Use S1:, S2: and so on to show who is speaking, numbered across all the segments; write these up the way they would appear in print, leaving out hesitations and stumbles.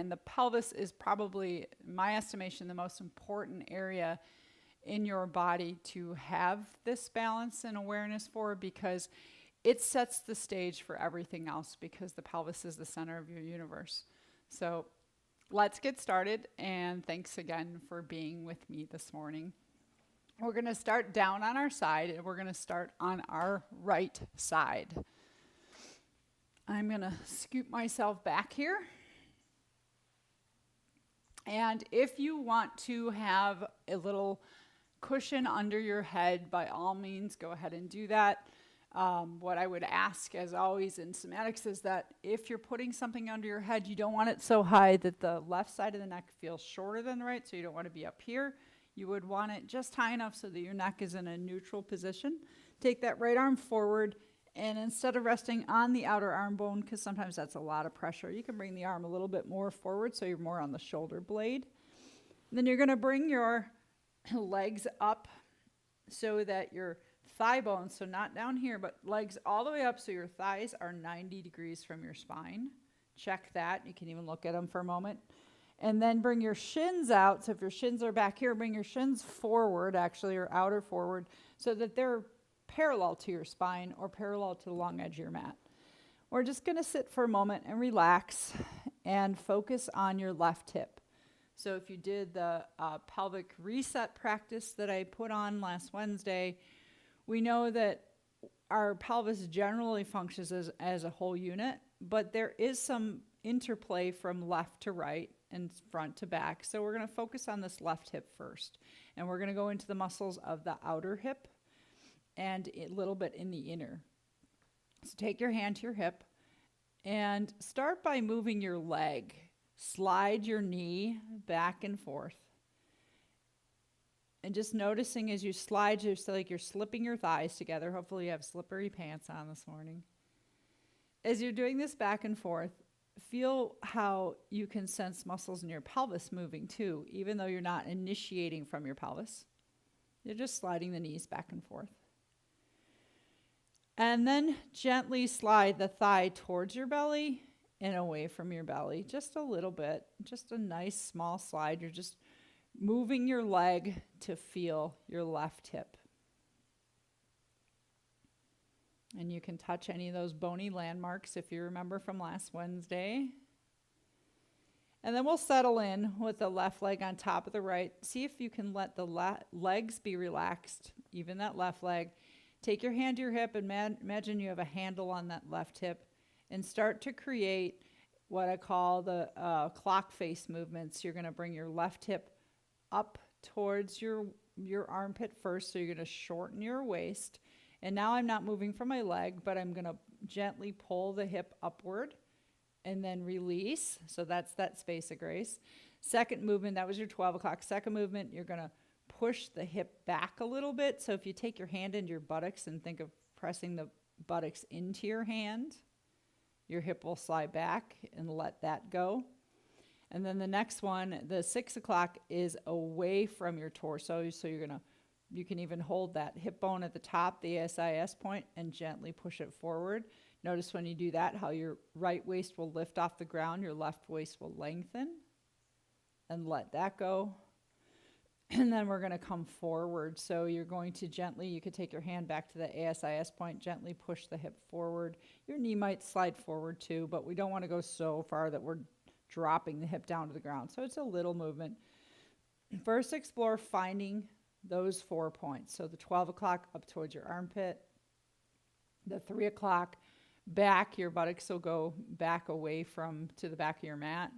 S1: And the pelvis is probably, in my estimation, the most important area in your body to have this balance and awareness for, because it sets the stage for everything else, because the pelvis is the center of your universe. So let's get started, and thanks again for being with me this morning. We're going to start down on our side, and we're going to start on our right side. I'm going to scoop myself back here. And if you want to have a little cushion under your head, by all means, go ahead and do that. What I would ask, as always in somatics, is that if you're putting something under your head, you don't want it so high that the left side of the neck feels shorter than the right, so you don't want to be up here. You would want it just high enough so that your neck is in a neutral position. Take that right arm forward, and instead of resting on the outer arm bone, because sometimes that's a lot of pressure, you can bring the arm a little bit more forward so you're more on the shoulder blade. And then you're going to bring your legs up so that your thigh bone, so not down here, but legs all the way up so your thighs are 90 degrees from your spine. Check that. You can even look at them for a moment. And then bring your shins out. So if your shins are back here, bring your shins forward, actually, or outer forward, so that they're parallel to your spine or parallel to the long edge of your mat. We're just going to sit for a moment and relax and focus on your left hip. So if you did the pelvic reset practice that I put on last Wednesday, we know that our pelvis generally functions as a whole unit, but there is some interplay from left to right and front to back. So we're going to focus on this left hip first. And we're going to go into the muscles of the outer hip and a little bit in the inner. So take your hand to your hip and start by moving your leg. Slide your knee back and forth. And just noticing as you slide, just like you're slipping your thighs together. Hopefully you have slippery pants on this morning. As you're doing this back and forth, feel how you can sense muscles in your pelvis moving too, even though you're not initiating from your pelvis. You're just sliding the knees back and forth. And then gently slide the thigh towards your belly and away from your belly, just a little bit, just a nice small slide. You're just moving your leg to feel your left hip. And you can touch any of those bony landmarks if you remember from last Wednesday. And then we'll settle in with the left leg on top of the right. See if you can let the legs be relaxed, even that left leg. Take your hand to your hip and imagine you have a handle on that left hip, and start to create what I call the clock face movements. You're going to bring your left hip up towards your armpit first, so you're going to shorten your waist. And now I'm not moving from my leg, but I'm going to gently pull the hip upward and then release. So that's that space of grace. Second movement, that was your 12 o'clock. Second movement, you're going to push the hip back a little bit. So if you take your hand into your buttocks and think of pressing the buttocks into your hand, your hip will slide back and let that go. And then the next one, the 6 o'clock, is away from your torso. So you can even hold that hip bone at the top, the ASIS point, and gently push it forward. Notice when you do that, how your right waist will lift off the ground, your left waist will lengthen, and let that go. And then we're going to come forward. So you're going to gently, you could take your hand back to the ASIS point, gently push the hip forward. Your knee might slide forward too, but we don't want to go so far that we're dropping the hip down to the ground. So it's a little movement. First, explore finding those 4 points. So the 12 o'clock up towards your armpit, the 3 o'clock back, your buttocks will go back away to the back of your mat.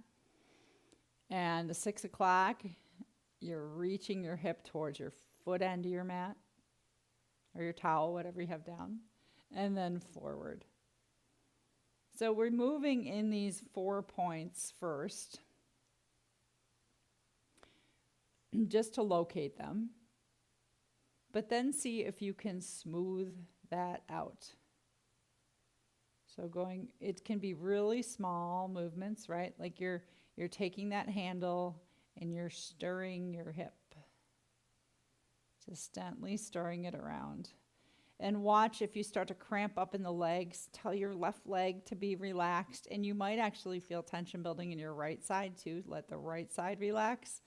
S1: And the 6 o'clock, you're reaching your hip towards your foot end of your mat or your towel, whatever you have down, and then forward. So we're moving in these 4 points first, just to locate them, but then see if you can smooth that out. So it can be really small movements, right? Like you're taking that handle and you're stirring your hip, just gently stirring it around. And watch if you start to cramp up in the legs, tell your left leg to be relaxed. And you might actually feel tension building in your right side too. Let the right side relax.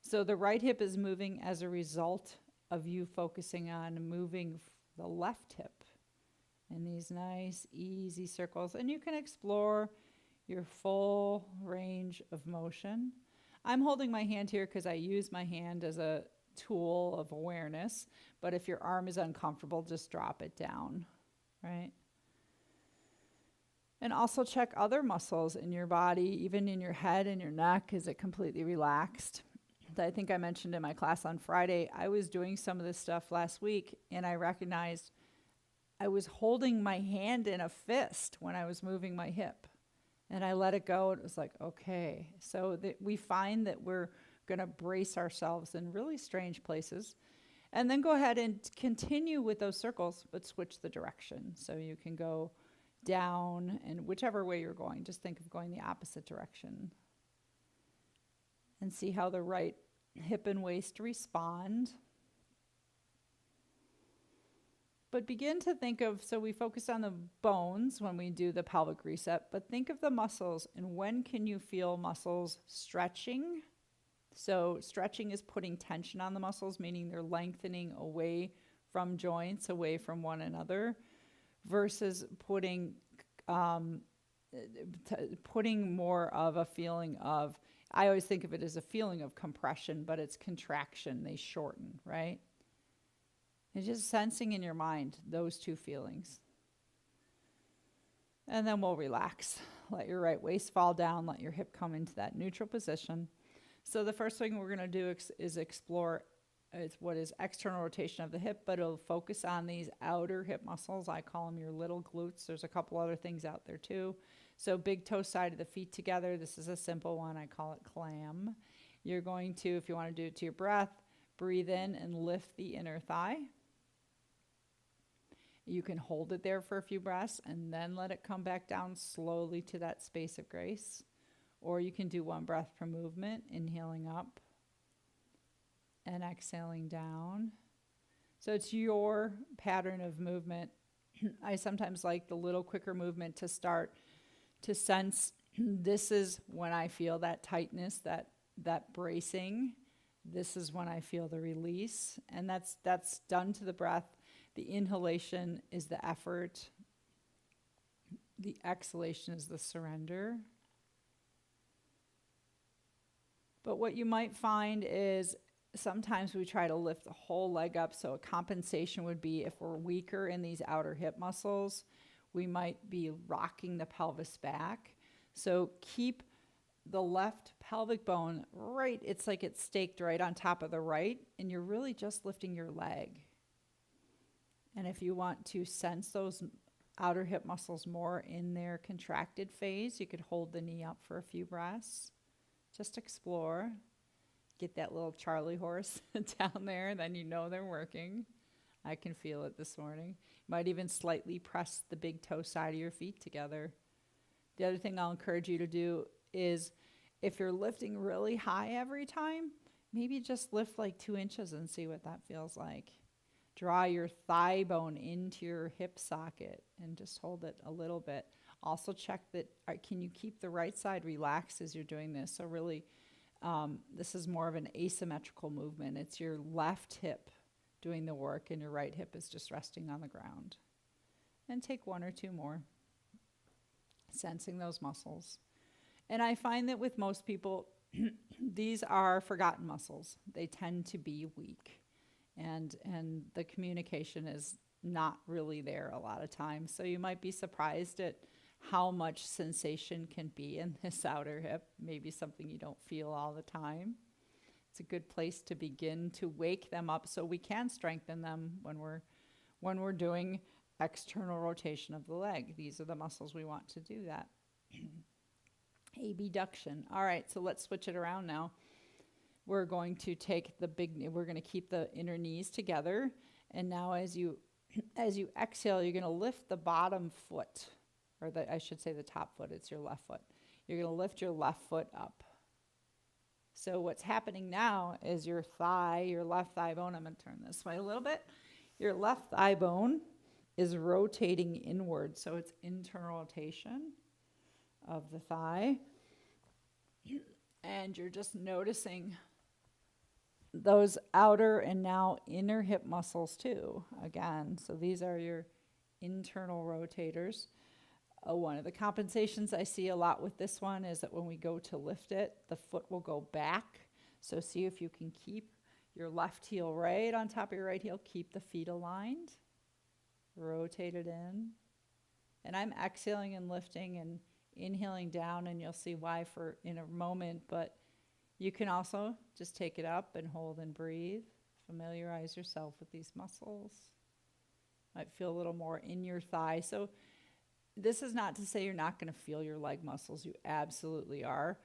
S1: So the right hip is moving as a result of you focusing on moving the left hip in these nice, easy circles. And you can explore your full range of motion. I'm holding my hand here because I use my hand as a tool of awareness, but if your arm is uncomfortable, just drop it down, right? And also check other muscles in your body, even in your head and your neck. Is it completely relaxed? I think I mentioned in my class on Friday, I was doing some of this stuff last week, and I recognized I was holding my hand in a fist when I was moving my hip, and I let it go. It was like, okay. So we find that we're going to brace ourselves in really strange places, and then go ahead and continue with those circles, but switch the direction. So you can go down, and whichever way you're going, just think of going the opposite direction, and see how the right hip and waist respond. But begin to think of, so we focus on the bones when we do the pelvic reset, but think of the muscles, and when can you feel muscles stretching? So stretching is putting tension on the muscles, meaning they're lengthening away from joints, away from one another, versus putting more of a feeling of, I always think of it as a feeling of compression, but it's contraction. They shorten, right? And just sensing in your mind those two feelings. And then we'll relax. Let your right waist fall down. Let your hip come into that neutral position. So the first thing we're going to do is explore what is external rotation of the hip, but it'll focus on these outer hip muscles. I call them your little glutes. There's a couple other things out there too. So big toe side of the feet together. This is a simple one. I call it clam. You're going to, if you want to do it to your breath, breathe in and lift the inner thigh. You can hold it there for a few breaths and then let it come back down slowly to that space of grace. Or you can do one breath per movement, inhaling up and exhaling down. So it's your pattern of movement. I sometimes like the little quicker movement to start to sense this is when I feel that tightness, that bracing. This is when I feel the release. And that's done to the breath. The inhalation is the effort. The exhalation is the surrender. But what you might find is sometimes we try to lift the whole leg up. So a compensation would be if we're weaker in these outer hip muscles, we might be rocking the pelvis back. So keep the left pelvic bone right. It's like it's staked right on top of the right, and you're really just lifting your leg. And if you want to sense those outer hip muscles more in their contracted phase, you could hold the knee up for a few breaths. Just explore. Get that little Charlie horse down there, then you know they're working. I can feel it this morning. You might even slightly press the big toe side of your feet together. The other thing I'll encourage you to do is if you're lifting really high every time, maybe just lift like 2 inches and see what that feels like. Draw your thigh bone into your hip socket and just hold it a little bit. Also check that, can you keep the right side relaxed as you're doing this? So really, this is more of an asymmetrical movement. It's your left hip doing the work and your right hip is just resting on the ground. And take 1 or 2 more, sensing those muscles. And I find that with most people, these are forgotten muscles. They tend to be weak. And the communication is not really there a lot of times. So you might be surprised at how much sensation can be in this outer hip, maybe something you don't feel all the time. It's a good place to begin to wake them up so we can strengthen them when we're doing external rotation of the leg. These are the muscles we want to do that. Abduction. All right, so let's switch it around now. We're going to take we're going to keep the inner knees together. And now as you exhale, you're going to lift the bottom foot, or I should say the top foot. It's your left foot. You're going to lift your left foot up. So what's happening now is your left thigh bone, I'm going to turn this way a little bit, Your left thigh bone is rotating inward, so it's internal rotation of the thigh. And you're just noticing those outer and now inner hip muscles too, again. So these are your internal rotators. One of the compensations I see a lot with this one is that when we go to lift it, the foot will go back. So see if you can keep your left heel right on top of your right heel. Keep the feet aligned. Rotate it in. And I'm exhaling and lifting and inhaling down, and you'll see why in a moment, but you can also just take it up and hold and breathe. Familiarize yourself with these muscles. Might feel a little more in your thigh. So this is not to say you're not going to feel your leg muscles. You absolutely are.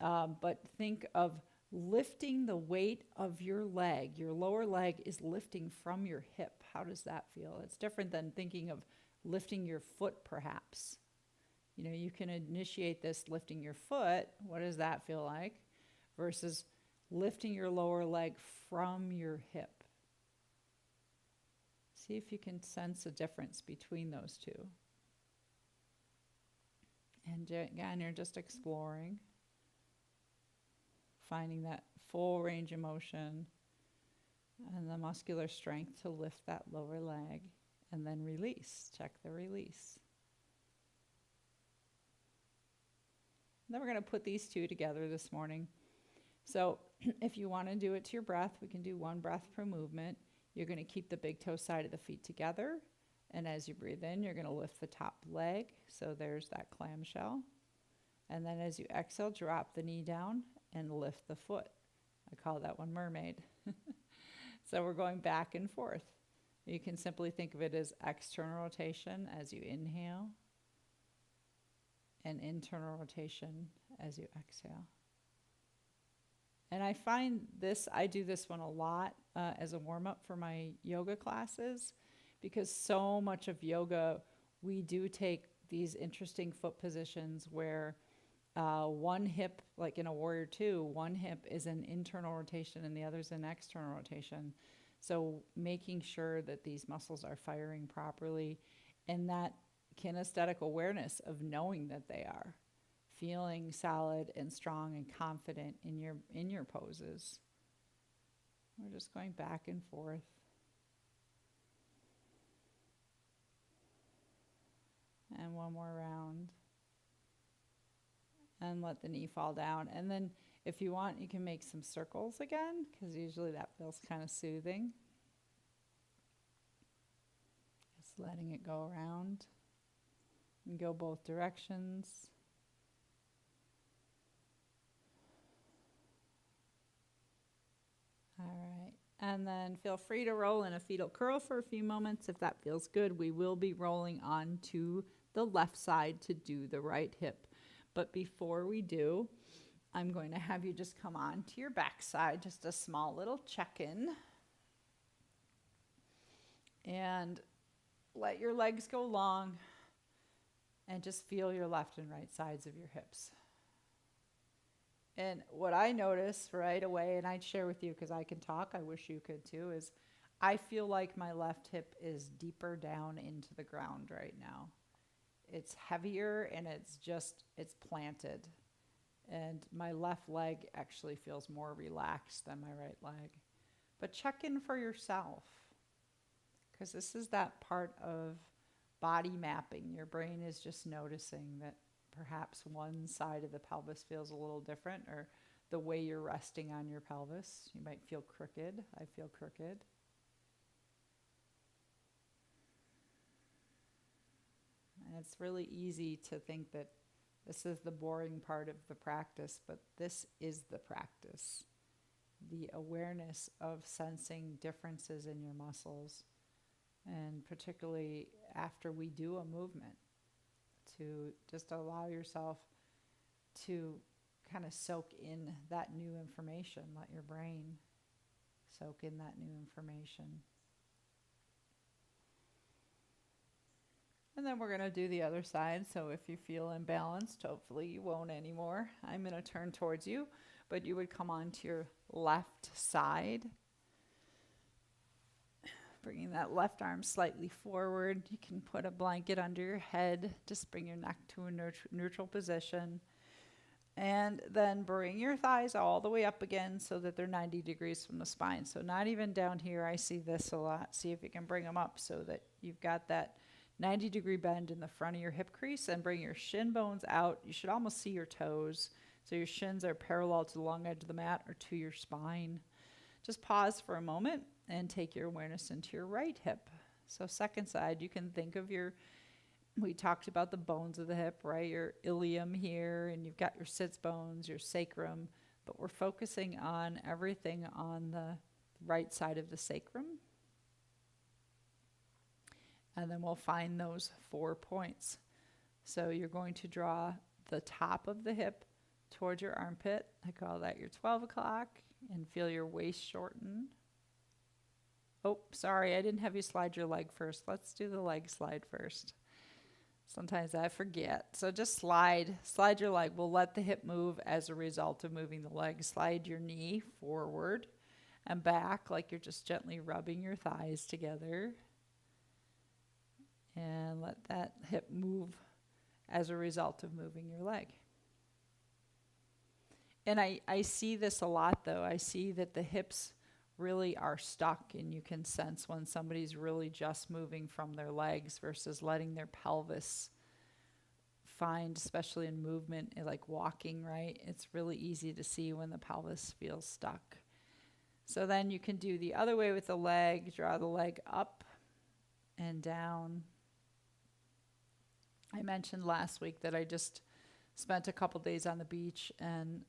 S1: But think of lifting the weight of your leg. Your lower leg is lifting from your hip. How does that feel? It's different than thinking of lifting your foot, perhaps. You know, you can initiate this lifting your foot. What does that feel like? Versus lifting your lower leg from your hip. See if you can sense a difference between those two. And again, you're just exploring, finding that full range of motion and the muscular strength to lift that lower leg, and then release. Check the release. Then we're going to put these two together this morning. So if you want to do it to your breath, we can do one breath per movement. You're going to keep the big toe side of the feet together. And as you breathe in, you're going to lift the top leg. So there's that clamshell. And then as you exhale, drop the knee down and lift the foot. I call that one mermaid. So we're going back and forth. You can simply think of it as external rotation as you inhale and internal rotation as you exhale. And I find this, I do this one a lot as a warm-up for my yoga classes, because so much of yoga, we do take these interesting foot positions where one hip, like in a warrior two, one hip is an internal rotation and the other is an external rotation. So making sure that these muscles are firing properly, and that kinesthetic awareness of knowing that they are. Feeling solid and strong and confident in your poses. We're just going back and forth. And one more round. And let the knee fall down. And then if you want, you can make some circles again, because usually that feels kind of soothing. Just letting it go around and go both directions. All right, and then feel free to roll in a fetal curl for a few moments if that feels good. We will be rolling on to the left side to do the right hip. But before we do, I'm going to have you just come on to your back side, just a small little check-in. And let your legs go long and just feel your left and right sides of your hips. And what I notice right away, and I'd share with you because I can talk, I wish you could too, is I feel like my left hip is deeper down into the ground right now. It's heavier and it's planted. And my left leg actually feels more relaxed than my right leg. But check in for yourself, because this is that part of body mapping. Your brain is just noticing that perhaps one side of the pelvis feels a little different, or the way you're resting on your pelvis. You might feel crooked. I feel crooked. And it's really easy to think that this is the boring part of the practice, but this is the practice. The awareness of sensing differences in your muscles, and particularly after we do a movement, to just allow yourself to kind of soak in that new information. Let your brain soak in that new information. And then we're going to do the other side. So if you feel imbalanced, hopefully you won't anymore. I'm going to turn towards you, but you would come onto your left side. Bringing that left arm slightly forward. You can put a blanket under your head. Just bring your neck to a neutral position. And then bring your thighs all the way up again so that they're 90 degrees from the spine. So not even down here. I see this a lot. See if you can bring them up so that you've got that 90-degree bend in the front of your hip crease, and bring your shin bones out. You should almost see your toes. So your shins are parallel to the long edge of the mat or to your spine. Just pause for a moment and take your awareness into your right hip. So second side, you can think of we talked about the bones of the hip, right? Your ilium here, and you've got your sits bones, your sacrum, but we're focusing on everything on the right side of the sacrum. And then we'll find those 4 points. So you're going to draw the top of the hip towards your armpit. I call that your 12 o'clock, and feel your waist shorten. Oh, sorry, I didn't have you slide your leg first. Let's do the leg slide first. Sometimes I forget. So just slide your leg. We'll let the hip move as a result of moving the leg. Slide your knee forward and back like you're just gently rubbing your thighs together. And let that hip move as a result of moving your leg. And I see this a lot, though. I see that the hips really are stuck, and you can sense when somebody's really just moving from their legs versus letting their pelvis find, especially in movement, like walking, right? It's really easy to see when the pelvis feels stuck. So then you can do the other way with the leg. Draw the leg up and down. I mentioned last week that I just spent a couple days on the beach, and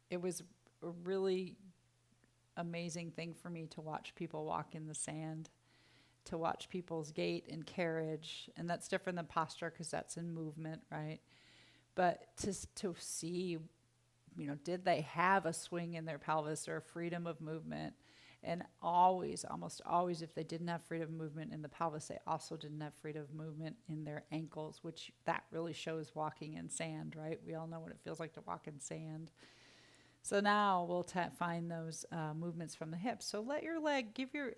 S1: it was a really amazing thing for me to watch people walk in the sand, to watch people's gait and carriage. And that's different than posture because that's in movement, right? But to see, did they have a swing in their pelvis or a freedom of movement? And almost always, if they didn't have freedom of movement in the pelvis, they also didn't have freedom of movement in their ankles, which that really shows walking in sand, right? We all know what it feels like to walk in sand. So now we'll find those movements from the hips. So let your leg,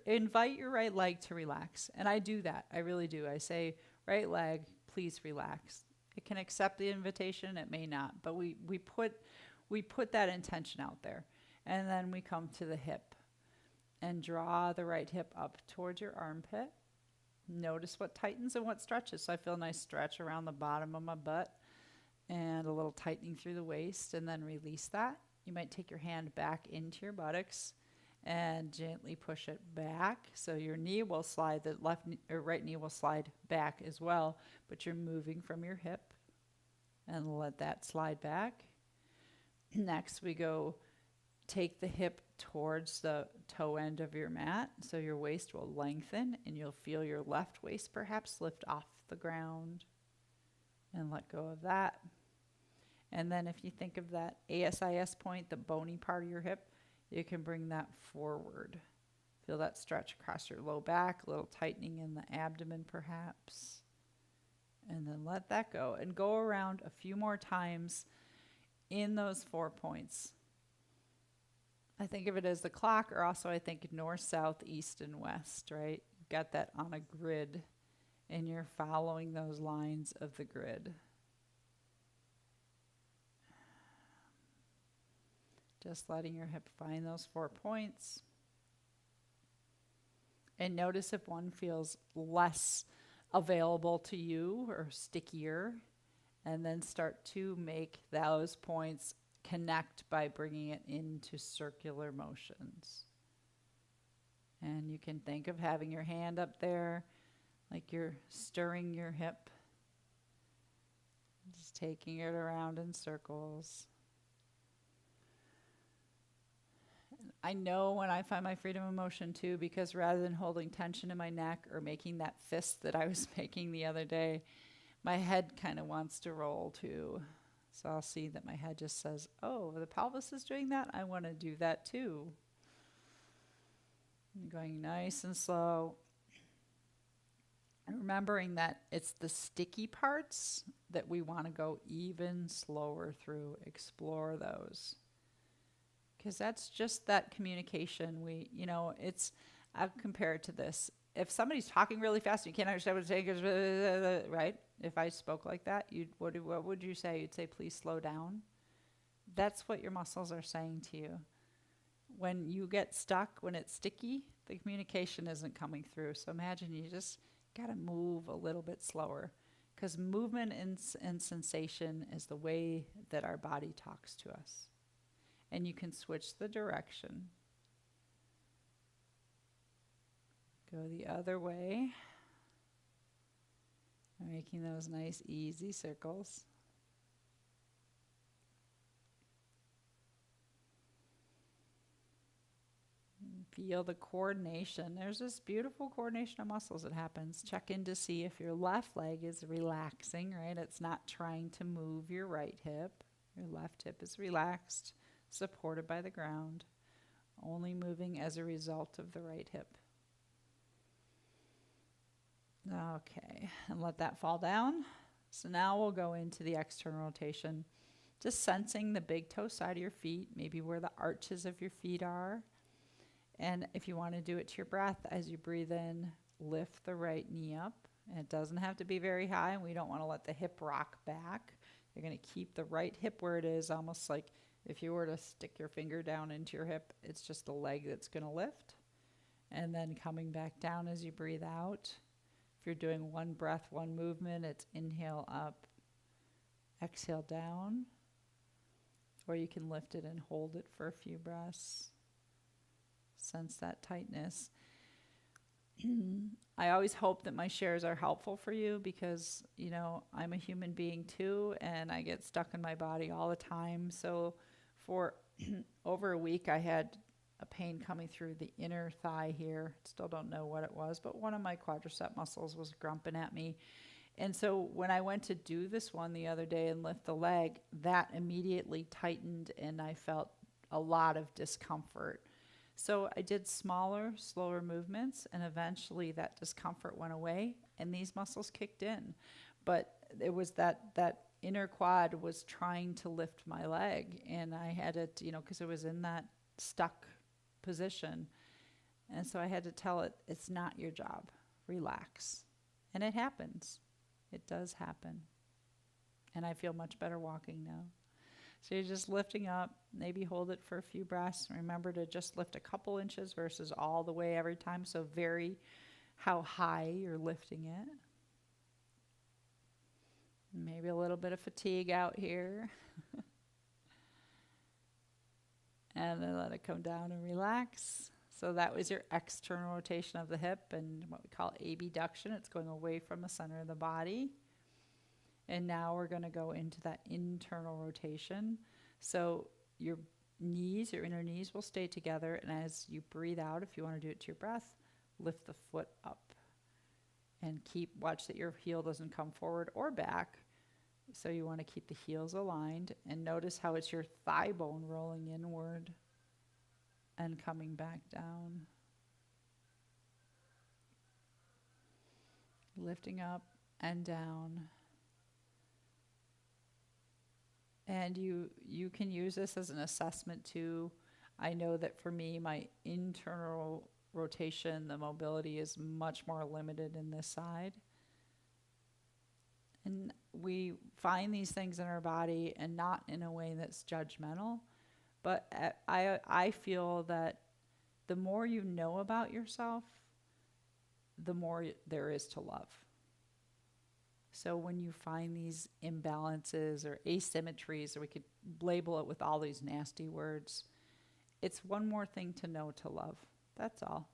S1: invite your right leg to relax. And I do that. I really do. I say, right leg, please relax. It can accept the invitation. It may not. But we put that intention out there. And then we come to the hip. And draw the right hip up towards your armpit. Notice what tightens and what stretches. So I feel a nice stretch around the bottom of my butt and a little tightening through the waist, and then release that. You might take your hand back into your buttocks and gently push it back. So your knee will slide, the right knee will slide back as well, but you're moving from your hip, and let that slide back. Next we go take the hip towards the toe end of your mat, so your waist will lengthen, and you'll feel your left waist perhaps lift off the ground, and let go of that. And then if you think of that ASIS point, the bony part of your hip, you can bring that forward. Feel that stretch across your low back, a little tightening in the abdomen perhaps. And then let that go, and go around a few more times in those 4 points. I think of it as the clock, or also I think north, south, east, and west, right? You've got that on a grid, and you're following those lines of the grid. Just letting your hip find those 4 points. And notice if one feels less available to you or stickier, and then start to make those points connect by bringing it into circular motions. And you can think of having your hand up there like you're stirring your hip, just taking it around in circles. And I know when I find my freedom of motion too, because rather than holding tension in my neck or making that fist that I was making the other day, my head kind of wants to roll too. So I'll see that my head just says, oh, the pelvis is doing that. I want to do that too. I'm going nice and slow. And remembering that it's the sticky parts that we want to go even slower through. Explore those. Because that's just that communication. I'll compare it to this. If somebody's talking really fast and you can't understand what they're saying, right? If I spoke like that, what would you say? You'd say, please slow down. That's what your muscles are saying to you. When you get stuck, when it's sticky, the communication isn't coming through. So imagine you just got to move a little bit slower, because movement and sensation is the way that our body talks to us. And you can switch the direction. Go the other way. Making those nice, easy circles. Feel the coordination. There's this beautiful coordination of muscles that happens. Check in to see if your left leg is relaxing, right? It's not trying to move your right hip. Your left hip is relaxed, supported by the ground, only moving as a result of the right hip. Okay, and let that fall down. So now we'll go into the external rotation. Just sensing the big toe side of your feet, maybe where the arches of your feet are. And if you want to do it to your breath, as you breathe in, lift the right knee up. And it doesn't have to be very high, and we don't want to let the hip rock back. You're going to keep the right hip where it is, almost like if you were to stick your finger down into your hip, it's just the leg that's going to lift. And then coming back down as you breathe out. If you're doing one breath, one movement, it's inhale up, exhale down. Or you can lift it and hold it for a few breaths. Sense that tightness. I always hope that my shares are helpful for you, because, you know, I'm a human being too, and I get stuck in my body all the time. So for over a week, I had a pain coming through the inner thigh here. Still don't know what it was, but one of my quadricep muscles was grumping at me. And so when I went to do this one the other day and lift the leg, that immediately tightened, and I felt a lot of discomfort. So I did smaller, slower movements, and eventually that discomfort went away and these muscles kicked in. But it was that inner quad was trying to lift my leg, and I had it, you know, because it was in that stuck position. And so I had to tell it, it's not your job. Relax. And it happens. It does happen. And I feel much better walking now. So you're just lifting up, maybe hold it for a few breaths. Remember to just lift a couple inches versus all the way every time. So vary how high you're lifting it. Maybe a little bit of fatigue out here. And then let it come down and relax. So that was your external rotation of the hip and what we call abduction. It's going away from the center of the body. And now we're going to go into that internal rotation. So your knees, your inner knees will stay together. And as you breathe out, if you want to do it to your breath, lift the foot up. And watch that your heel doesn't come forward or back. So you want to keep the heels aligned. And notice how it's your thigh bone rolling inward and coming back down. Lifting up and down. And you can use this as an assessment too. I know that for me, my internal rotation, the mobility is much more limited in this side. And we find these things in our body, and not in a way that's judgmental. But I feel that the more you know about yourself, the more there is to love. So when you find these imbalances or asymmetries, or we could label it with all these nasty words, it's one more thing to know to love. That's all.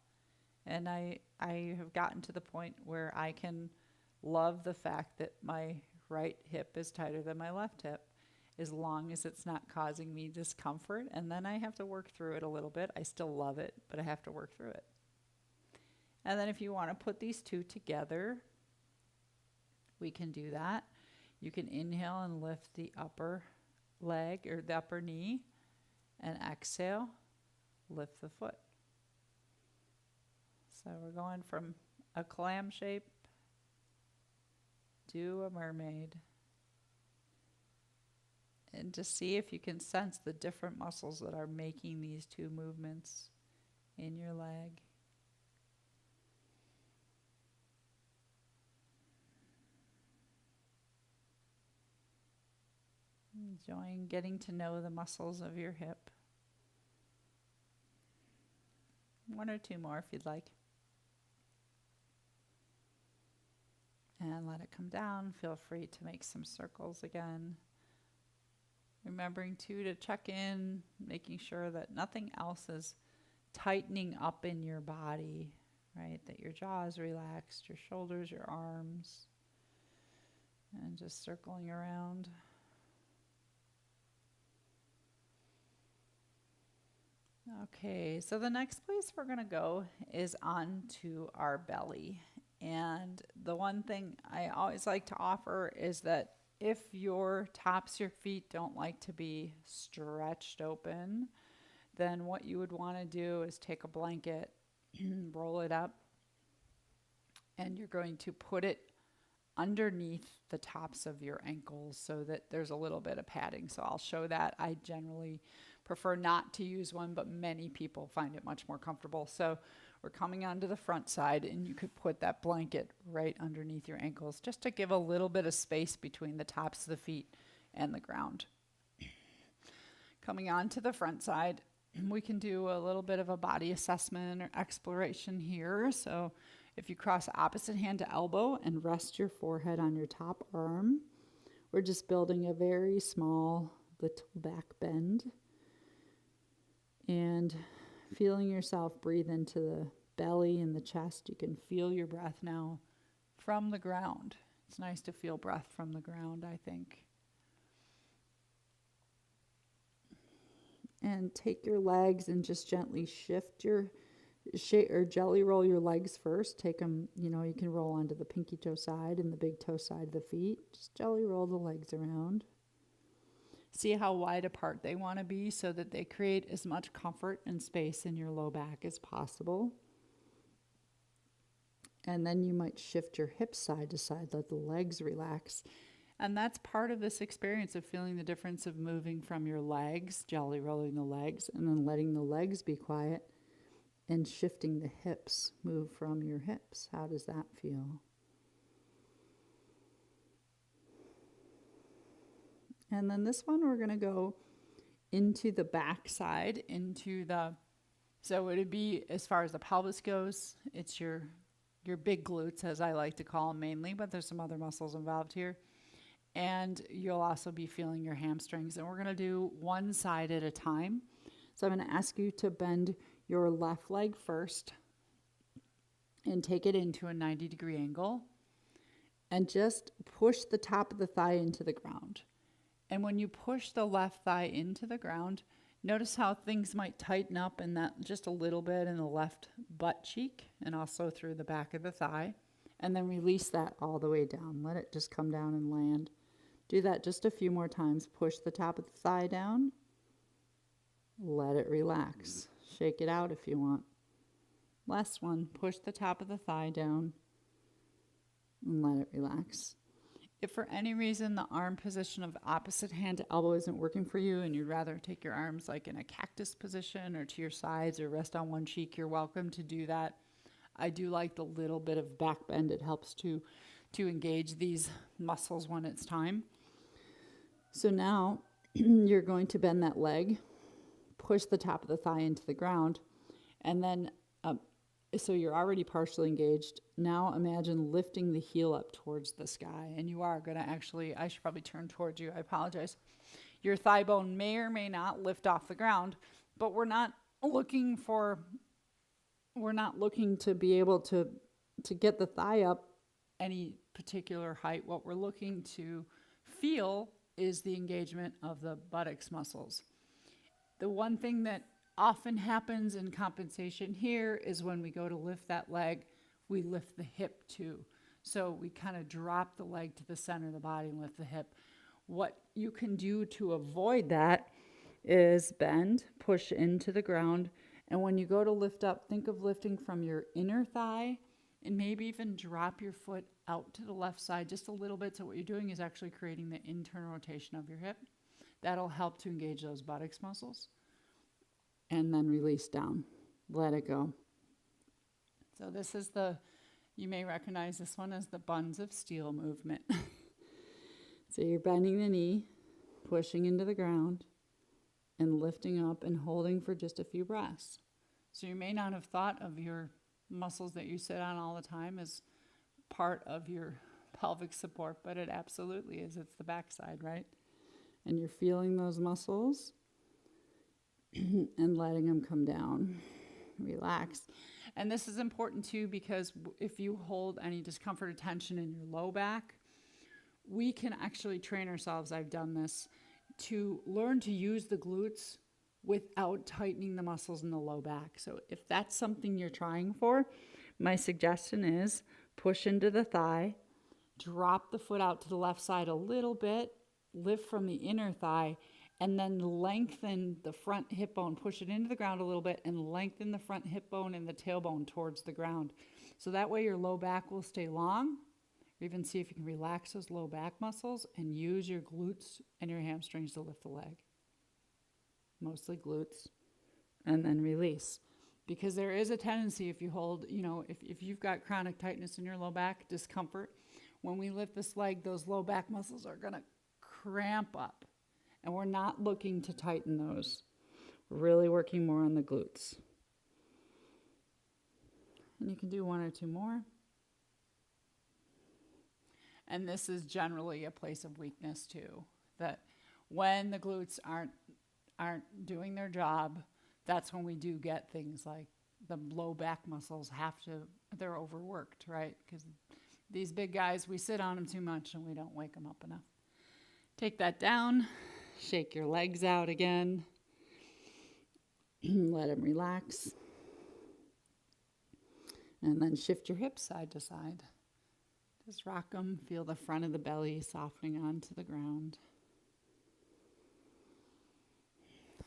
S1: And I have gotten to the point where I can love the fact that my right hip is tighter than my left hip, as long as it's not causing me discomfort. And then I have to work through it a little bit. I still love it, but I have to work through it. And then if you want to put these two together, we can do that. You can inhale and lift the upper leg or the upper knee, and exhale, lift the foot. So we're going from a clam shape to a mermaid. And just see if you can sense the different muscles that are making these two movements in your leg. Enjoying getting to know the muscles of your hip. One or two more if you'd like. And let it come down. Feel free to make some circles again. Remembering too to check in, making sure that nothing else is tightening up in your body, right? That your jaw is relaxed, your shoulders, your arms, and just circling around. Okay, so the next place we're going to go is onto our belly. And the one thing I always like to offer is that if your tops of your feet don't like to be stretched open, then what you would want to do is take a blanket, roll it up, and you're going to put it underneath the tops of your ankles so that there's a little bit of padding. So I'll show that. I generally prefer not to use one, but many people find it much more comfortable. So we're coming onto the front side, and you could put that blanket right underneath your ankles just to give a little bit of space between the tops of the feet and the ground. Coming onto the front side, we can do a little bit of a body assessment or exploration here. So if you cross opposite hand to elbow and rest your forehead on your top arm, we're just building a very small little back bend and feeling yourself breathe into the belly and the chest. You can feel your breath now from the ground. It's nice to feel breath from the ground, I think. And take your legs and just gently shift your or jelly roll your legs first. Take them, you can roll onto the pinky toe side and the big toe side of the feet. Just jelly roll the legs around. See how wide apart they want to be so that they create as much comfort and space in your low back as possible. And then you might shift your hips side to side, let the legs relax. And that's part of this experience of feeling the difference of moving from your legs, jelly rolling the legs, and then letting the legs be quiet and shifting the hips, move from your hips. How does that feel? And then this one, we're going to go into the back side, so it would be, as far as the pelvis goes, it's your big glutes, as I like to call them mainly, but there's some other muscles involved here. And you'll also be feeling your hamstrings. And we're going to do one side at a time. So I'm going to ask you to bend your left leg first and take it into a 90-degree angle. And just push the top of the thigh into the ground. And when you push the left thigh into the ground, notice how things might tighten up in that just a little bit in the left butt cheek and also through the back of the thigh. And then release that all the way down. Let it just come down and land. Do that just a few more times. Push the top of the thigh down. Let it relax. Shake it out if you want. Last one. Push the top of the thigh down and let it relax. If for any reason the arm position of opposite hand to elbow isn't working for you and you'd rather take your arms like in a cactus position or to your sides or rest on one cheek, you're welcome to do that. I do like the little bit of back bend. It helps to engage these muscles when it's time. So now you're going to bend that leg, push the top of the thigh into the ground, and then so you're already partially engaged. Now imagine lifting the heel up towards the sky, and you are going to actually, I should probably turn towards you. I apologize. Your thigh bone may or may not lift off the ground, but we're not looking to be able to get the thigh up any particular height. What we're looking to feel is the engagement of the buttocks muscles. The one thing that often happens in compensation here is when we go to lift that leg, we lift the hip too. So we kind of drop the leg to the center of the body and lift the hip. What you can do to avoid that is bend, push into the ground, and when you go to lift up, think of lifting from your inner thigh and maybe even drop your foot out to the left side just a little bit. So what you're doing is actually creating the internal rotation of your hip. That'll help to engage those buttocks muscles. And then release down. Let it go. So this is you may recognize this one as the buns of steel movement. So you're bending the knee, pushing into the ground and lifting up and holding for just a few breaths. So you may not have thought of your muscles that you sit on all the time as part of your pelvic support, but it absolutely is. It's the backside, right? And you're feeling those muscles and letting them come down. Relax. And this is important too, because if you hold any discomfort or tension in your low back, we can actually train ourselves, I've done this, to learn to use the glutes without tightening the muscles in the low back. So if that's something you're trying for, my suggestion is push into the thigh, drop the foot out to the left side a little bit, lift from the inner thigh, and then lengthen the front hip bone, push it into the ground a little bit, and lengthen the front hip bone and the tailbone towards the ground. So that way your low back will stay long. Or even see if you can relax those low back muscles and use your glutes and your hamstrings to lift the leg. Mostly glutes. And then release. Because there is a tendency, if you hold, if you've got chronic tightness in your low back, discomfort, when we lift this leg, those low back muscles are going to cramp up. And we're not looking to tighten those. We're really working more on the glutes. And you can do one or two more. And this is generally a place of weakness too. That when the glutes aren't doing their job, that's when we do get things like the low back muscles they're overworked, right? Because these big guys, we sit on them too much and we don't wake them up enough. Take that down. Shake your legs out again. Let them relax. And then shift your hips side to side. Just rock them. Feel the front of the belly softening onto the ground.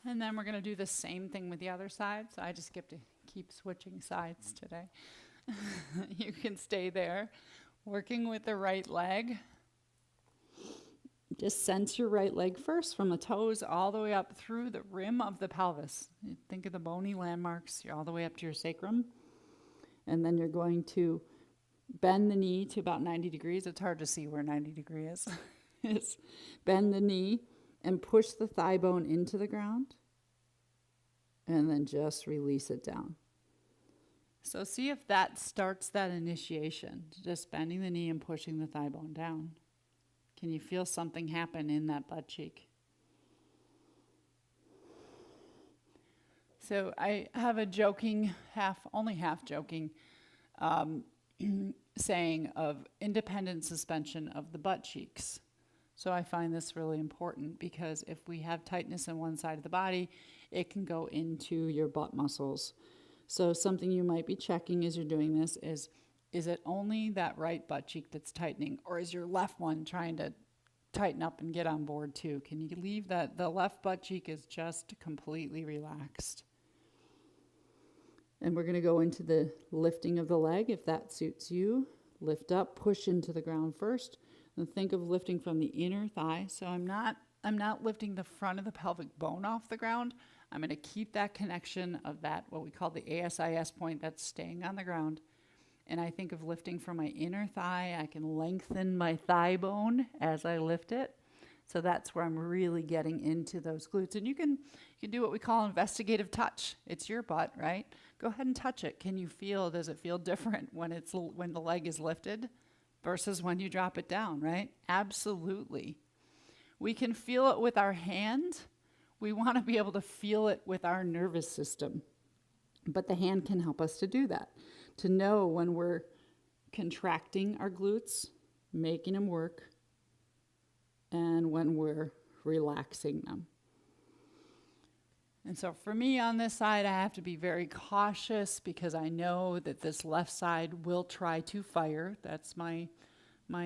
S1: And then we're going to do the same thing with the other side. So I just get to keep switching sides today. You can stay there. Working with the right leg. Just sense your right leg first from the toes all the way up through the rim of the pelvis. Think of the bony landmarks. You're all the way up to your sacrum. And then you're going to bend the knee to about 90 degrees. It's hard to see where 90 degrees is. Bend the knee and push the thigh bone into the ground. And then just release it down. So see if that starts that initiation. Just bending the knee and pushing the thigh bone down. Can you feel something happen in that butt cheek? So I have a joking, only half joking, saying of independent suspension of the butt cheeks. So I find this really important because if we have tightness in one side of the body, it can go into your butt muscles. So something you might be checking as you're doing this is it only that right butt cheek that's tightening, or is your left one trying to tighten up and get on board too? Can you leave that the left butt cheek is just completely relaxed? And we're going to go into the lifting of the leg if that suits you. Lift up, push into the ground first, and think of lifting from the inner thigh. So I'm not lifting the front of the pelvic bone off the ground. I'm going to keep that connection of that, what we call the ASIS point, that's staying on the ground. And I think of lifting from my inner thigh. I can lengthen my thigh bone as I lift it. So that's where I'm really getting into those glutes. And you can do what we call investigative touch. It's your butt, right? Go ahead and touch it. Can you feel, does it feel different when the leg is lifted versus when you drop it down, right? Absolutely. We can feel it with our hand. We want to be able to feel it with our nervous system. But the hand can help us to do that. To know when we're contracting our glutes, making them work, and when we're relaxing them. And so for me on this side, I have to be very cautious because I know that this left side will try to fire. That's my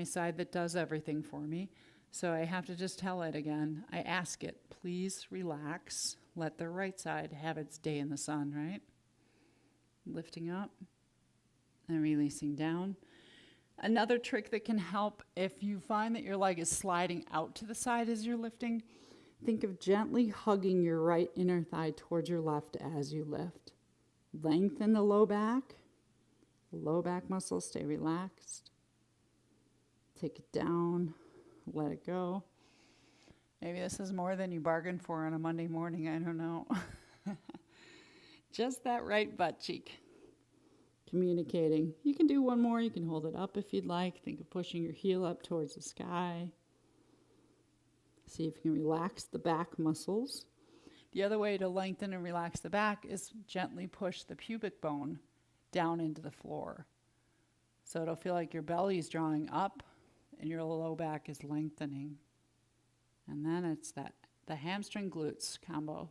S1: side that does everything for me. So I have to just tell it again. I ask it, please relax. Let the right side have its day in the sun, right? Lifting up and releasing down. Another trick that can help if you find that your leg is sliding out to the side as you're lifting, think of gently hugging your right inner thigh towards your left as you lift. Lengthen the low back. Low back muscles stay relaxed. Take it down. Let it go. Maybe this is more than you bargained for on a Monday morning. I don't know. Just that right butt cheek. Communicating. You can do one more. You can hold it up if you'd like. Think of pushing your heel up towards the sky. See if you can relax the back muscles. The other way to lengthen and relax the back is gently push the pubic bone down into the floor. So it'll feel like your belly is drawing up and your low back is lengthening. And then it's the hamstring glutes combo,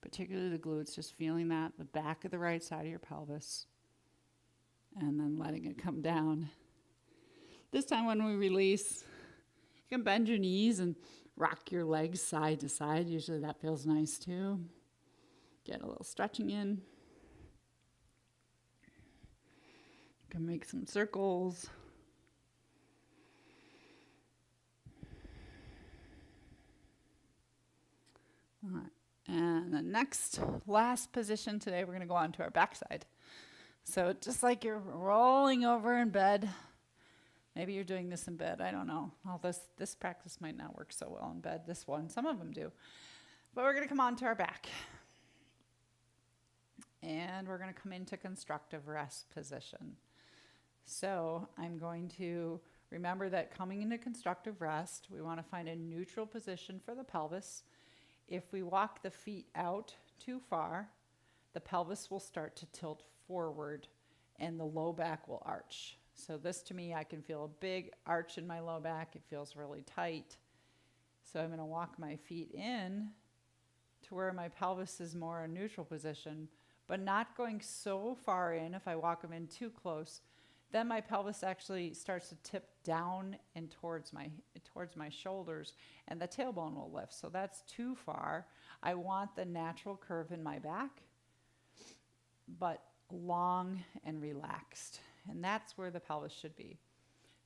S1: particularly the glutes, just feeling that, the back of the right side of your pelvis, and then letting it come down. This time when we release, you can bend your knees and rock your legs side to side. Usually that feels nice too. Get a little stretching in. You can make some circles. All right. And the last position today, we're going to go on to our backside. So just like you're rolling over in bed, maybe you're doing this in bed, I don't know. Well, this practice might not work so well in bed, this one. Some of them do. But we're going to come on to our back. And we're going to come into constructive rest position. So I'm going to remember that coming into constructive rest, we want to find a neutral position for the pelvis. If we walk the feet out too far, the pelvis will start to tilt forward and the low back will arch. So this to me, I can feel a big arch in my low back. It feels really tight. So I'm going to walk my feet in to where my pelvis is more a neutral position, but not going so far in. If I walk them in too close, then my pelvis actually starts to tip down and towards my shoulders, and the tailbone will lift. So that's too far. I want the natural curve in my back, but long and relaxed. And that's where the pelvis should be.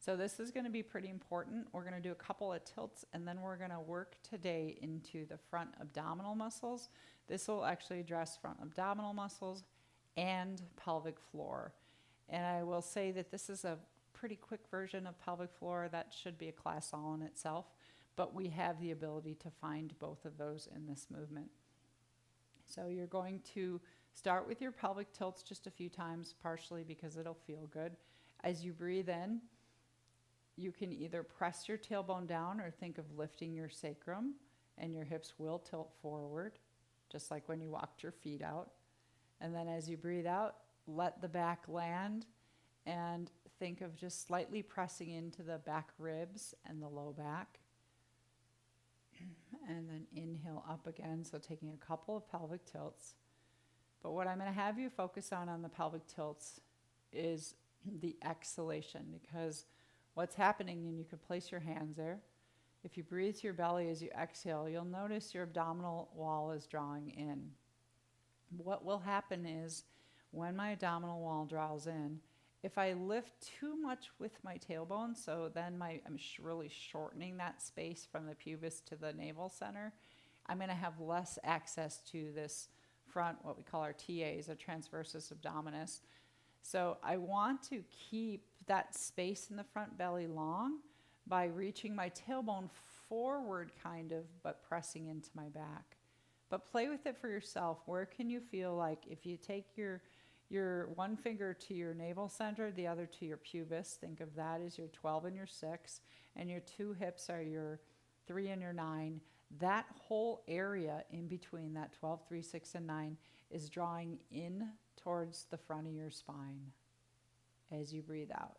S1: So this is going to be pretty important. We're going to do a couple of tilts, and then we're going to work today into the front abdominal muscles. This will actually address front abdominal muscles and pelvic floor. And I will say that this is a pretty quick version of pelvic floor. That should be a class all in itself, but we have the ability to find both of those in this movement. So you're going to start with your pelvic tilts just a few times, partially because it'll feel good. As you breathe in, you can either press your tailbone down or think of lifting your sacrum, and your hips will tilt forward, just like when you walked your feet out. And then as you breathe out, let the back land and think of just slightly pressing into the back ribs and the low back. And then inhale up again, so taking a couple of pelvic tilts. But what I'm going to have you focus on the pelvic tilts is the exhalation, because what's happening, and you can place your hands there. If you breathe to your belly as you exhale, you'll notice your abdominal wall is drawing in. What will happen is when my abdominal wall draws in, if I lift too much with my tailbone, so then I'm really shortening that space from the pubis to the navel center, I'm going to have less access to this front, what we call our TAs, or transversus abdominis. So I want to keep that space in the front belly long by reaching my tailbone forward kind of, but pressing into my back. But play with it for yourself. Where can you feel like if you take your one finger to your navel center, the other to your pubis, think of that as your 12 and your 6, and your two hips are your 3 and your 9. That whole area in between that 12, 3, 6, and 9 is drawing in towards the front of your spine as you breathe out.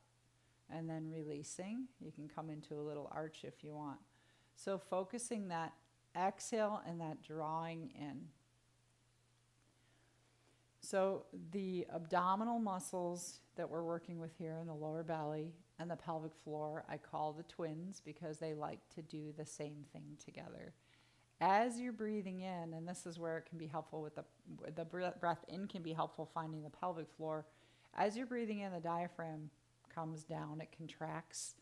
S1: And then releasing, you can come into a little arch if you want. So focusing that exhale and that drawing in. So the abdominal muscles that we're working with here in the lower belly and the pelvic floor, I call the twins because they like to do the same thing together. As you're breathing in, and this is where it can be helpful with the breath in can be helpful finding the pelvic floor. As you're breathing in, the diaphragm comes down, it contracts.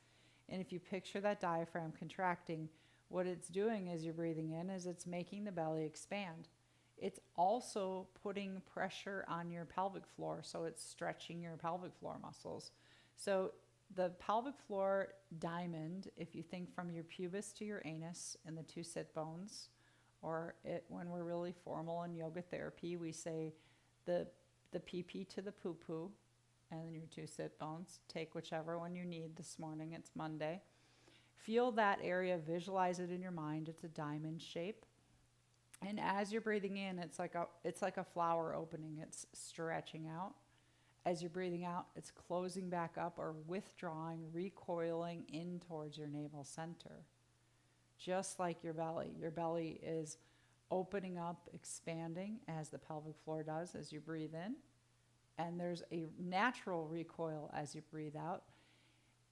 S1: And if you picture that diaphragm contracting, what it's doing as you're breathing in is it's making the belly expand. It's also putting pressure on your pelvic floor, so it's stretching your pelvic floor muscles. So The pelvic floor diamond, if you think from your pubis to your anus and the two sit bones, or when we're really formal in yoga therapy, we say the PP to the poo-poo, and then your two sit bones. Take whichever one you need this morning. It's Monday. Feel that area, visualize it in your mind. It's a diamond shape. And as you're breathing in, it's like a flower opening. It's stretching out. As you're breathing out, it's closing back up or withdrawing, recoiling in towards your navel center. Just like your belly. Your belly is opening up, expanding as the pelvic floor does as you breathe in. And there's a natural recoil as you breathe out.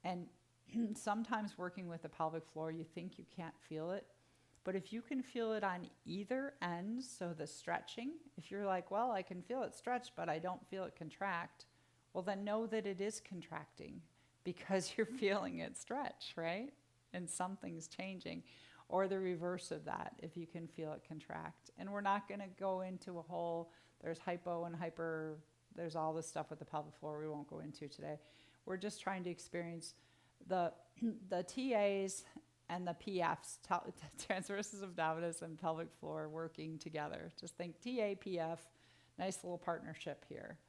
S1: And sometimes working with the pelvic floor, you think you can't feel it. But if you can feel it on either end, so the stretching, if you're like, well, I can feel it stretch, but I don't feel it contract, well, then know that it is contracting because you're feeling it stretch, right? And something's changing. Or the reverse of that, if you can feel it contract. And we're not going to go into a whole, there's hypo and hyper, there's all this stuff with the pelvic floor we won't go into today. We're just trying to experience the TAs and the PFs, transversus abdominis and pelvic floor working together. Just think TA, PF, nice little partnership here.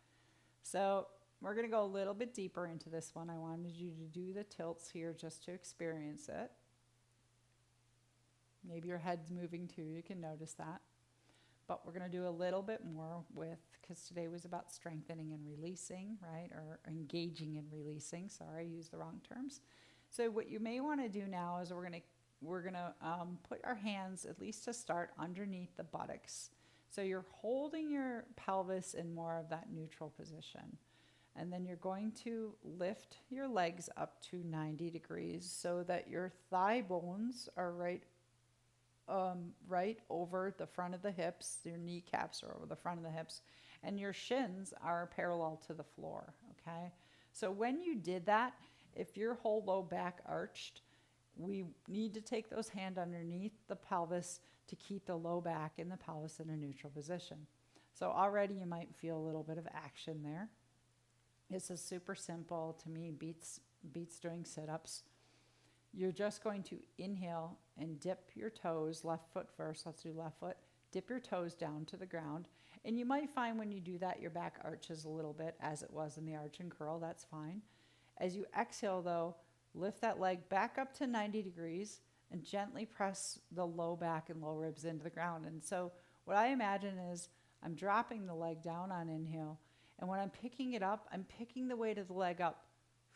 S1: So we're going to go a little bit deeper into this one. I wanted you to do the tilts here just to experience it. Maybe your head's moving too, you can notice that. But we're going to do a little bit more because today was about strengthening and releasing, right? Or engaging and releasing. Sorry, I used the wrong terms. So what you may want to do now is we're gonna put our hands, at least to start, underneath the buttocks. So you're holding your pelvis in more of that neutral position. And then you're going to lift your legs up to 90 degrees so that your thigh bones are right over the front of the hips. Your kneecaps are over the front of the hips. And your shins are parallel to the floor, okay? So when you did that, if your whole low back arched, we need to take those hands underneath the pelvis to keep the low back and the pelvis in a neutral position. So already you might feel a little bit of action there. This is super simple. To me, beats doing sit-ups. You're just going to inhale and dip your toes, left foot first. Let's do left foot. Dip your toes down to the ground. And you might find when you do that, your back arches a little bit as it was in the arch and curl. That's fine. As you exhale, though, lift that leg back up to 90 degrees and gently press the low back and low ribs into the ground. And so what I imagine is I'm dropping the leg down on inhale. And when I'm picking it up, I'm picking the weight of the leg up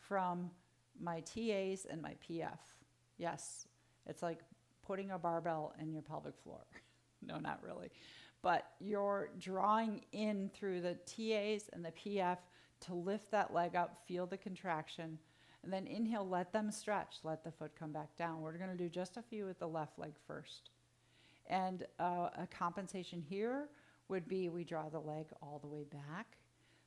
S1: from my TAs and my PF. Yes, it's like putting a barbell in your pelvic floor. No, not really. But you're drawing in through the TAs and the PF to lift that leg up, feel the contraction, and then inhale, let them stretch, let the foot come back down. We're going to do just a few with the left leg first. And a compensation here would be we draw the leg all the way back.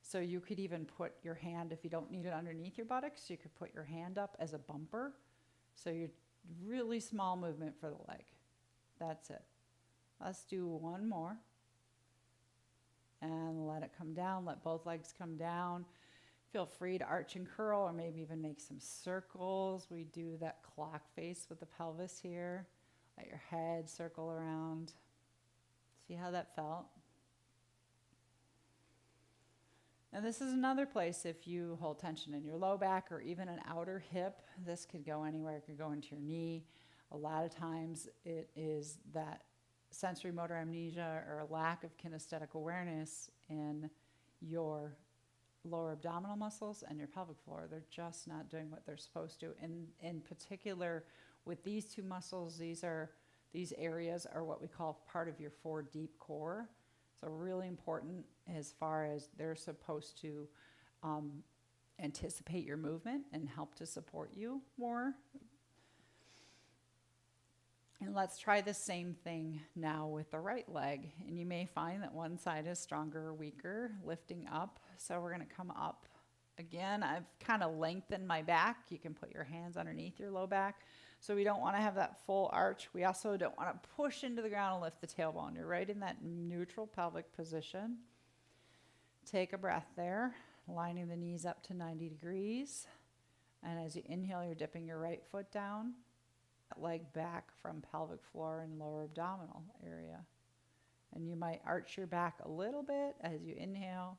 S1: So you could even put your hand, if you don't need it underneath your buttocks, you could put your hand up as a bumper. So you're really small movement for the leg. That's it. Let's do one more. And let it come down. Let both legs come down. Feel free to arch and curl or maybe even make some circles. We do that clock face with the pelvis here. Let your head circle around. See how that felt? And this is another place if you hold tension in your low back or even an outer hip. This could go anywhere. It could go into your knee. A lot of times it is that sensory motor amnesia or a lack of kinesthetic awareness in your lower abdominal muscles and your pelvic floor. They're just not doing what they're supposed to. And in particular, with these two muscles, these areas are what we call part of your 4 deep core. So really important as far as they're supposed to anticipate your movement and help to support you more. And let's try the same thing now with the right leg. And you may find that one side is stronger or weaker, lifting up. So we're going to come up. Again, I've kind of lengthened my back. You can put your hands underneath your low back. So we don't want to have that full arch. We also don't want to push into the ground and lift the tailbone. You're right in that neutral pelvic position. Take a breath there, lining the knees up to 90 degrees. And as you inhale, you're dipping your right foot down, leg back from pelvic floor and lower abdominal area. And you might arch your back a little bit as you inhale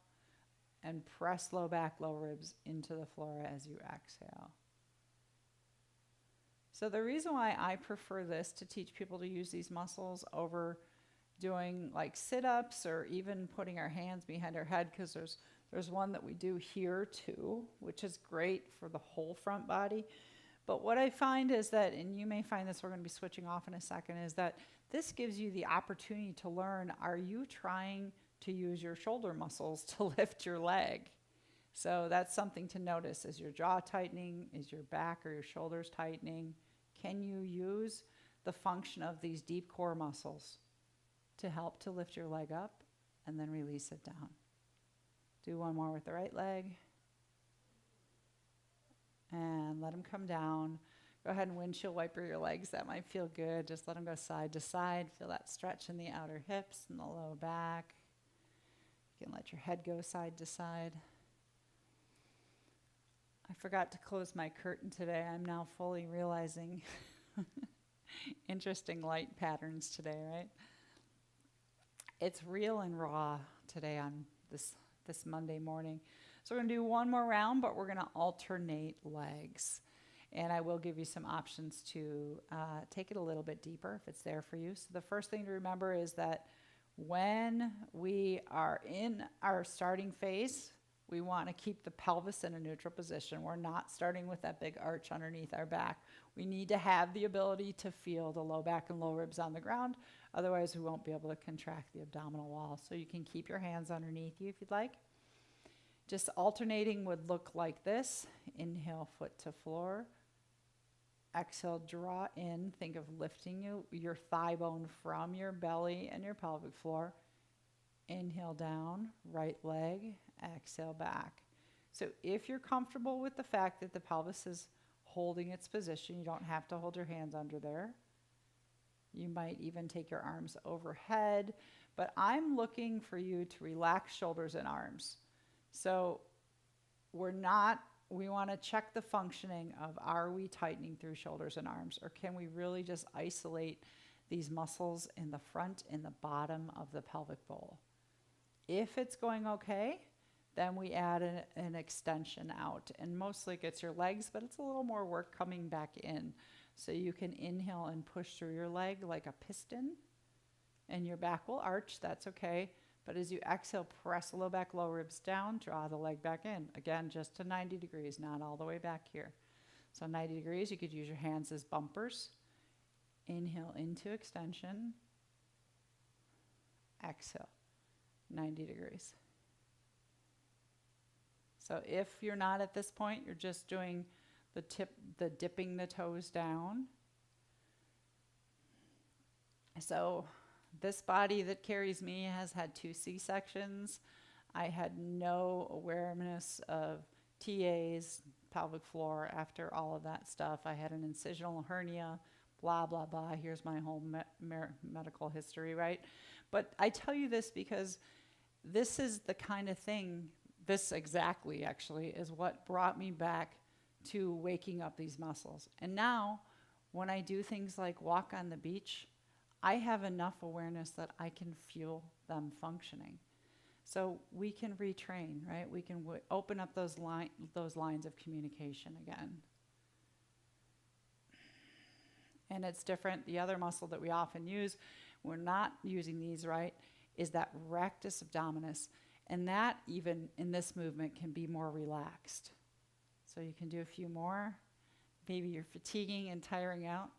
S1: and press low back, low ribs into the floor as you exhale. So the reason why I prefer this to teach people to use these muscles over doing like sit-ups or even putting our hands behind our head, because there's one that we do here too, which is great for the whole front body. But what I find is that, and you may find this, we're going to be switching off in a second, is that this gives you the opportunity to learn, are you trying to use your shoulder muscles to lift your leg? So that's something to notice. Is your jaw tightening? Is your back or your shoulders tightening? Can you use the function of these deep core muscles to help to lift your leg up and then release it down? Do one more with the right leg. And let them come down. Go ahead and windshield wiper your legs. That might feel good. Just let them go side to side. Feel that stretch in the outer hips and the low back. You can let your head go side to side. I forgot to close my curtain today. I'm now fully realizing interesting light patterns today, right? It's real and raw today on this Monday morning. So we're going to do one more round, but we're going to alternate legs. And I will give you some options to take it a little bit deeper if it's there for you. So the first thing to remember is that when we are in our starting phase, we want to keep the pelvis in a neutral position. We're not starting with that big arch underneath our back. We need to have the ability to feel the low back and low ribs on the ground. Otherwise, we won't be able to contract the abdominal wall. So you can keep your hands underneath you if you'd like. Just alternating would look like this. Inhale, foot to floor. Exhale, draw in. Think of lifting your thigh bone from your belly and your pelvic floor. Inhale down, right leg. Exhale back. So if you're comfortable with the fact that the pelvis is holding its position, you don't have to hold your hands under there. You might even take your arms overhead. But I'm looking for you to relax shoulders and arms. So we want to check the functioning of, are we tightening through shoulders and arms, or can we really just isolate these muscles in the front and the bottom of the pelvic bowl? If it's going okay, then we add an extension out, and mostly it gets your legs, but it's a little more work coming back in. So you can inhale and push through your leg like a piston, and your back will arch, that's okay. But as you exhale, press the low back, low ribs down, draw the leg back in. Again, just to 90 degrees, not all the way back here. So 90 degrees, you could use your hands as bumpers. Inhale into extension. Exhale, 90 degrees. So if you're not at this point, you're just doing the dipping the toes down. So this body that carries me has had 2 C-sections. I had no awareness of TAs, pelvic floor after all of that stuff. I had an incisional hernia, blah, blah, blah. Here's my whole medical history, right? But I tell you this because this is the kind of thing, this exactly actually is what brought me back to waking up these muscles. And now when I do things like walk on the beach, I have enough awareness that I can feel them functioning. So we can retrain, right? We can open up those lines of communication again. And it's different. The other muscle that we often use, we're not using these, right, is that rectus abdominis. And that, even in this movement, can be more relaxed. So you can do a few more. Maybe you're fatiguing and tiring out.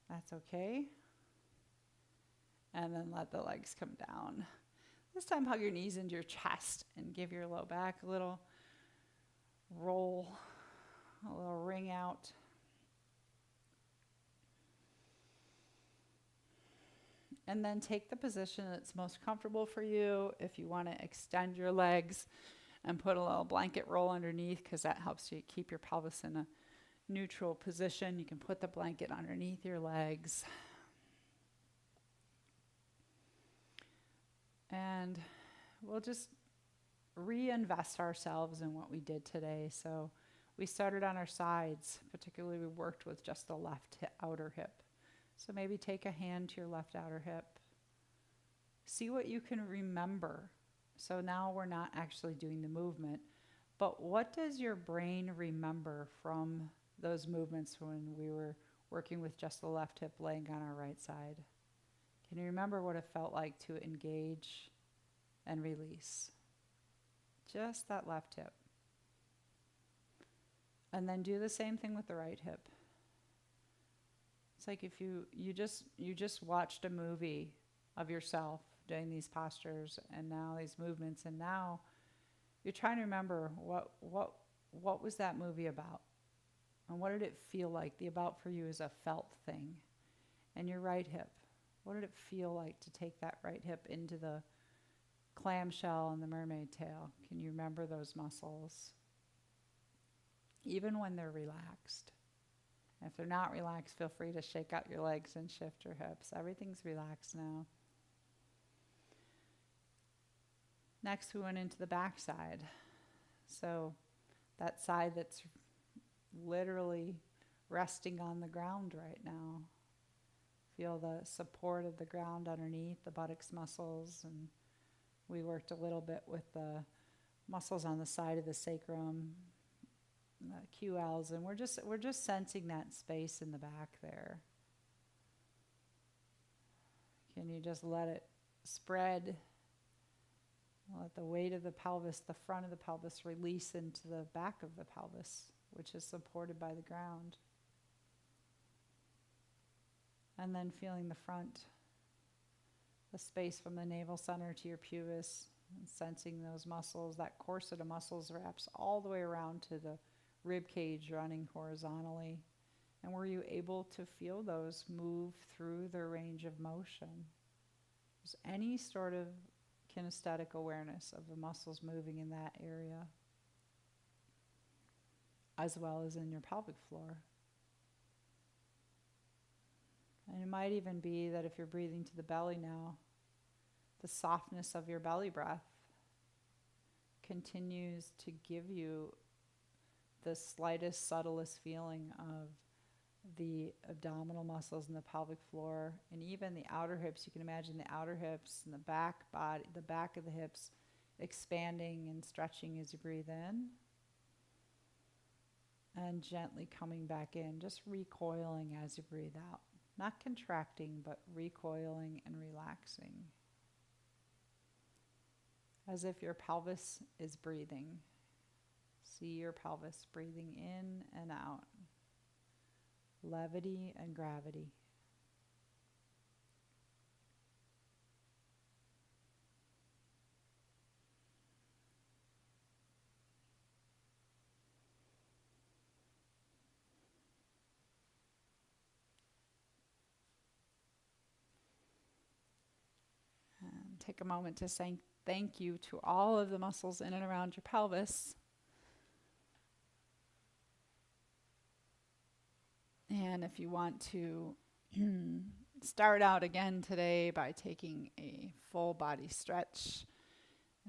S1: That's okay. And then let the legs come down. This time, hug your knees into your chest and give your low back a little roll, a little ring out. And then take the position that's most comfortable for you. If you want to extend your legs and put a little blanket roll underneath, because that helps you keep your pelvis in a neutral position. You can put the blanket underneath your legs. And we'll just reinvest ourselves in what we did today. So We started on our sides, particularly we worked with just the left outer hip. So maybe take a hand to your left outer hip. See what you can remember. So now we're not actually doing the movement, but what does your brain remember from those movements when we were working with just the left hip laying on our right side? Can you remember what it felt like to engage and release? Just that left hip. And then do the same thing with the right hip. It's like if you just watched a movie of yourself doing these postures and now these movements, and now you're trying to remember what was that movie about? And what did it feel like? The about for you is a felt thing. And your right hip, what did it feel like to take that right hip into the clamshell and the mermaid tail? Can you remember those muscles? Even when they're relaxed. If they're not relaxed, feel free to shake out your legs and shift your hips. Everything's relaxed now. Next, we went into the back side. So that side that's literally resting on the ground right now. Feel the support of the ground underneath the buttocks muscles. And we worked a little bit with the muscles on the side of the sacrum, the QLs, and we're just sensing that space in the back there. Can you just let it spread? Let the weight of the pelvis, the front of the pelvis, release into the back of the pelvis, which is supported by the ground. And then feeling the front, the space from the navel center to your pubis, and sensing those muscles, that corset of muscles wraps all the way around to the rib cage running horizontally. And were you able to feel those move through their range of motion? Is any sort of kinesthetic awareness of the muscles moving in that area, as well as in your pelvic floor? And it might even be that if you're breathing to the belly now, the softness of your belly breath continues to give you the slightest, subtlest feeling of the abdominal muscles in the pelvic floor, and even the outer hips. You can imagine the outer hips and the back body, the back of the hips expanding and stretching as you breathe in, and gently coming back in, just recoiling as you breathe out. Not contracting, but recoiling and relaxing. As if your pelvis is breathing. See your pelvis breathing in and out. Levity and gravity. And take a moment to say thank you to all of the muscles in and around your pelvis. And if you want to start out again today by taking a full body stretch,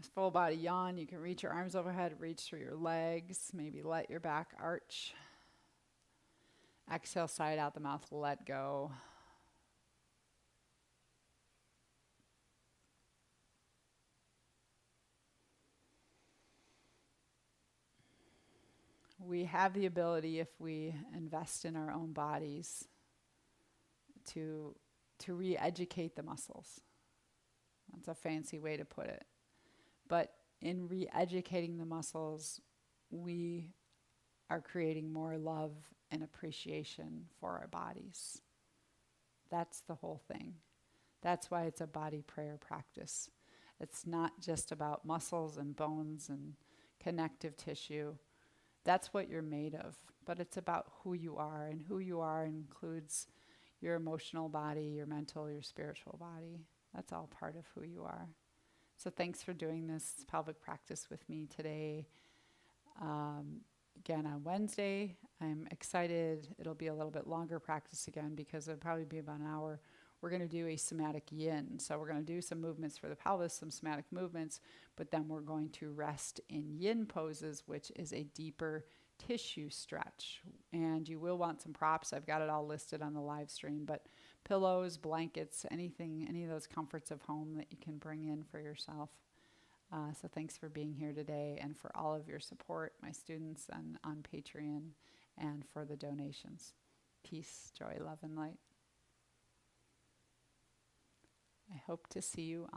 S1: a full body yawn, you can reach your arms overhead, reach through your legs, maybe let your back arch. Exhale, side out the mouth, let go. We have the ability, if we invest in our own bodies, to re-educate the muscles. That's a fancy way to put it. But in re-educating the muscles, we are creating more love and appreciation for our bodies. That's the whole thing. That's why it's a body prayer practice. It's not just about muscles and bones and connective tissue. That's what you're made of, but it's about who you are, and who you are includes your emotional body, your mental, your spiritual body. That's all part of who you are. So thanks for doing this pelvic practice with me today. Again, on Wednesday, I'm excited. It'll be a little bit longer practice again because it'll probably be about an hour. We're going to do a somatic yin. So we're going to do some movements for the pelvis, some somatic movements, but then we're going to rest in yin poses, which is a deeper tissue stretch. And you will want some props. I've got it all listed on the live stream, but pillows, blankets, anything, any of those comforts of home that you can bring in for yourself. So thanks for being here today and for all of your support, my students and on Patreon, and for the donations. Peace, joy, love, and light. I hope to see you on